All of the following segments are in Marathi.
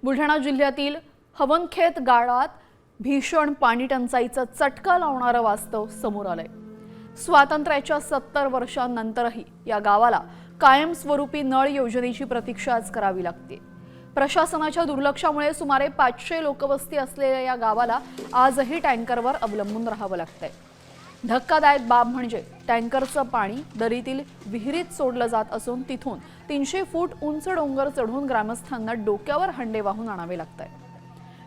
बुलढाणा जिल्ह्यातील हवनखेत गावात भीषण पाणी टंचाईचा चटका लावणारं वास्तव समोर आलंय। स्वातंत्र्याच्या 70 वर्षांनंतरही या गावाला कायमस्वरूपी नळ योजनेची प्रतीक्षाच करावी लागते। प्रशासनाच्या दुर्लक्षामुळे सुमारे 500 लोकवस्ती असलेल्या या गावाला आजही टँकरवर अवलंबून राहावं लागतंय। धक्कादायक बाब म्हणजे टँकरचं पाणी दरीतील विहिरीत सोडलं जात असून तिथून 300 फूट उंच डोंगर चढून ग्रामस्थांना डोक्यावर हंडे वाहून आणावे लागतंय।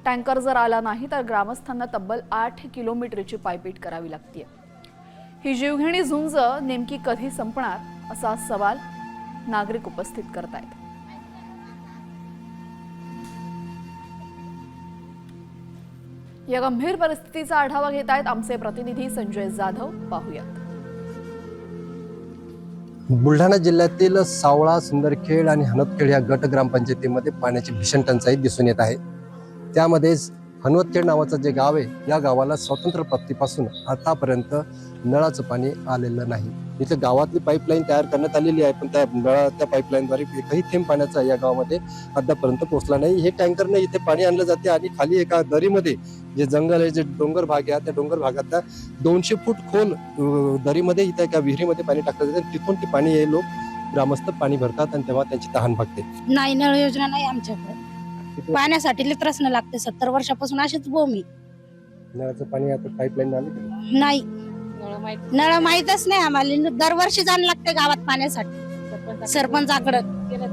टँकर जर आला नाही तर ग्रामस्थांना तब्बल 8 किलोमीटरची पायपीट करावी लागते। ही जीवघेणी झुंज नेमकी कधी संपणार असा सवाल नागरिक उपस्थित करतायत। या गंभीर परिस्थितीचा आढावा घेत आहेत आमचे प्रतिनिधी संजय जाधव। पाहूयात। बुलढाणा जिल्ह्यातील सावळा, सुंदरखेड आणि हनवतखेड या गट ग्रामपंचायतीमध्ये पाण्याची भीषण टंचाई दिसून येत आहे। त्यामध्येच हनवतखेड नावाचं जे गाव आहे, या गावाला स्वातंत्र्यप्राप्तीपासून आतापर्यंत नळाचं पाणी आलेलं नाही। इथे गावातली पाईपलाईन तयार करण्यात आलेली आहे, पण त्या पाईपलाईनद्वारे एकही थेंब पाण्याचा या गावामध्ये अद्यापर्यंत पोहोचला नाही। हे टँकरने इथे पाणी आणलं जाते आणि खाली एका दरीमध्ये जे जंगल आहे, जे डोंगर भाग आहे, त्या डोंगर भागातल्या 200 फूट खोल दरीमध्ये इथे एका विहिरीमध्ये पाणी टाकलं जाते। तिथून ते पाणी हे लोक ग्रामस्थ पाणी भरतात आणि तेव्हा त्यांची तहान भागते। नाही, नळ योजना नाही आमच्याकडे। पाण्यासाठी लय त्रास लागते। 70 वर्षापासून अशीच भूमी। नळाचं पाणी आता पाईपलाईन आली नाही, नळ माहीतच नाही आम्हाला। दरवर्षी जाणं लागते गावात पाण्यासाठी सरपंचाकडे।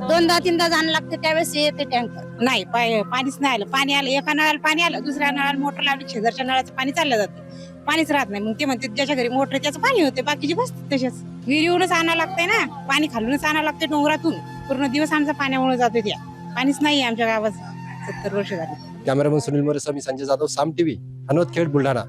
2-3दा जाणं लागते, त्यावेळेस येते टँकर। नाही, पाणीच नाही आलं। पाणी आलं, एका नळाला पाणी आलं, दुसऱ्या नळाला मोटर लावली, शेजारच्या नळाचं पाणी चाललं जातं, पाणीच राहत नाही। मग ते म्हणते ज्याच्या घरी मोटर त्याचं पाणी होते, बाकीचे बसते तसेच। विहिरीवरूनच आणावं लागतंय ना, पाणी खालूनच आणावं लागते डोंगरातून। पूर्ण दिवस आमचा पाण्यामुळे जातो, त्या पाणीच नाही आमच्या गावात 70 वर्ष झाली। कॅमेरामन सुनील मोरे, मी संजय जाधव, साम टीव्ही, हनवतखेड, बुलढाणा।